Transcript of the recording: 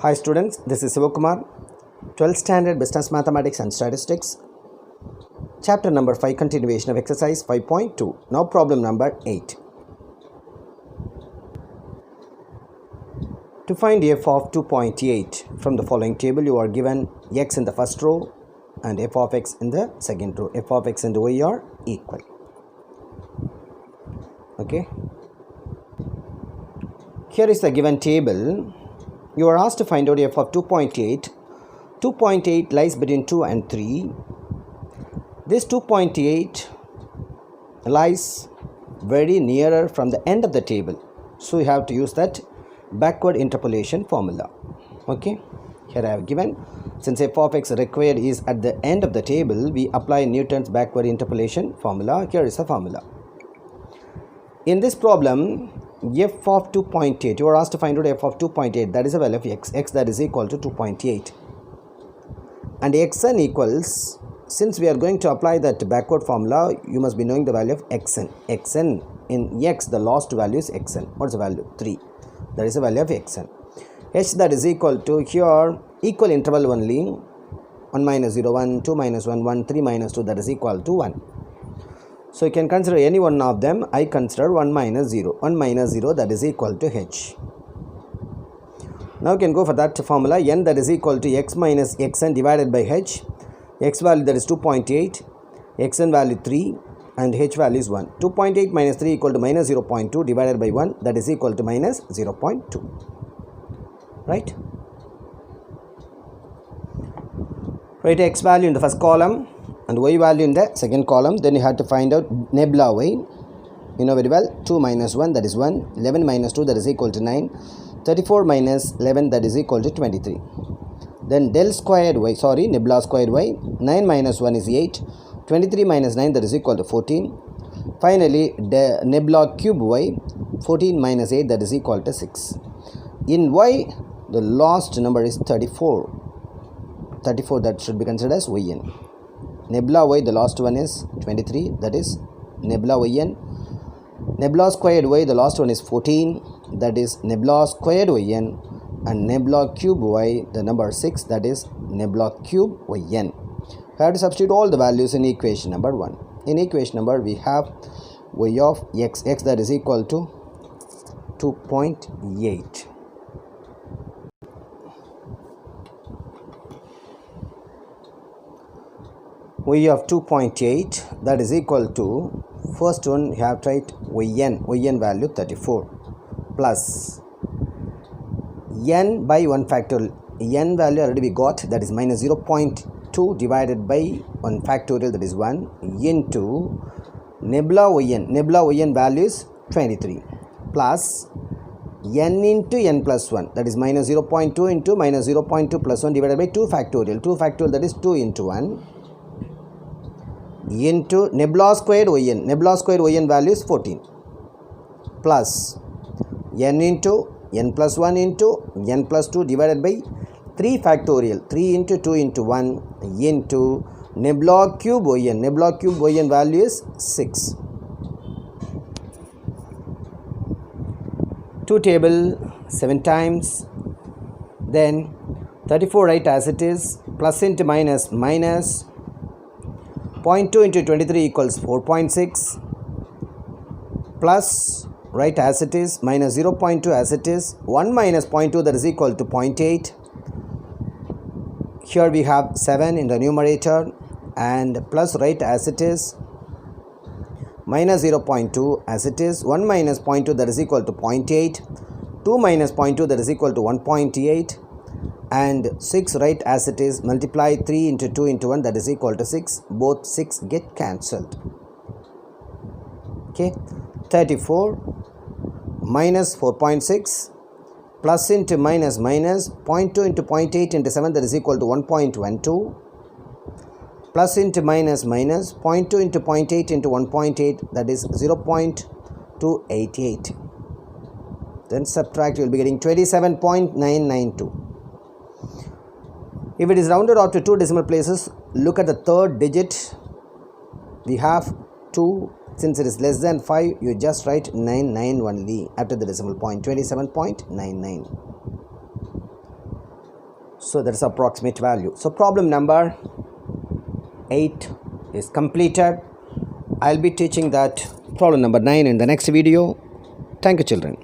Hi students, this is Sivakumar, 12th Standard Business Mathematics and Statistics, Chapter number 5, continuation of exercise 5.2. Now problem number 8. To find f of 2.8, from the following table you are given x in the first row and f of x in the second row. F of x and y are equal. Okay. Here is the given table. You are asked to find out f of 2.8. 2.8 lies between 2 and 3. This 2.8 lies very nearer from the end of the table. So you have to use that backward interpolation formula. Okay. Here I have given, since f of x required is at the end of the table, we apply Newton's backward interpolation formula. Here is the formula. In this problem, f of 2.8, you are asked to find out f of 2.8, that is the value of x that is equal to 2.8. And xn equals, since we are going to apply that backward formula, you must be knowing the value of xn. xn in x, the last value is xn. What is the value? 3. That is the value of xn. H that is equal to, here, equal interval only, 1 minus 0, 1, 2 minus 1, 1, 3 minus 2, that is equal to 1. So you can consider any one of them. I consider 1 minus 0. 1 minus 0 that is equal to h. Now you can go for that formula. N that is equal to x minus xn divided by h. X value that is 2.8. Xn value 3. And h value is 1. 2.8 minus 3 equal to minus 0.2 divided by 1. That is equal to minus 0.2. Right? Write x value in the first column and y value in the second column. Then you have to find out nebula y. You know very well. 2 minus 1 that is 1. 11 minus 2 that is equal to 9. 34 minus 11 that is equal to 23. Then del squared y, nebula squared y. 9 minus 1 is 8. 23 minus 9 that is equal to 14. Finally, the nebula cube y. 14 minus 8 that is equal to 6. In y, the last number is 34. 34 that should be considered as yn. Nebula y, the last one is 23, that is nebula yn. Nebula squared y, the last one is 14, that is nebula squared yn. And nebula cube y, the number 6, that is nebula cube yn. We have to substitute all the values in equation number 1. In equation number, we have y of x that is equal to 2.8. y of 2.8 that is equal to, first one you have to write yn value 34 plus n by 1 factorial. N value already we got, that is minus 0.2 divided by 1 factorial, that is 1, into nebula yn value is 23 plus n into n plus 1, that is minus 0.2 into minus 0.2 plus 1 divided by 2 factorial. 2 factorial, that is 2 into 1, into nebula squared yn. Nebula squared yn value is 14 plus n into n plus 1 into n plus 2 divided by 3 factorial. 3 into 2 into 1 into nebula cube yn. Nebula cube yn value is 6. 2 table 7 times. Then 34 write as it is. Plus into minus minus. 0.2 into 23 equals 4.6 plus write as it is, minus 0.2 as it is, 1 minus 0.2 that is equal to 0.8. Here we have 7 in the numerator and plus write as it is, minus 0.2 as it is, 1 minus 0.2 that is equal to 0.8, 2 minus 0.2 that is equal to 1.8. And 6 write as it is, multiply 3 into 2 into 1 that is equal to 6. Both 6 get cancelled. Okay. 34 minus 4.6 plus into minus minus 0.2 into 0.8 into 7 that is equal to 1.12 plus into minus minus 0.2 into 0.8 into 1.8 that is 0.288. Then subtract, you will be getting 27.992. If it is rounded off to 2 decimal places, look at the third digit. We have 2. Since it is less than 5, you just write 99 only after the decimal point, 27.99. So that's approximate value. So problem number 8 is completed. I'll be teaching that problem number 9 in the next video. Thank you, children.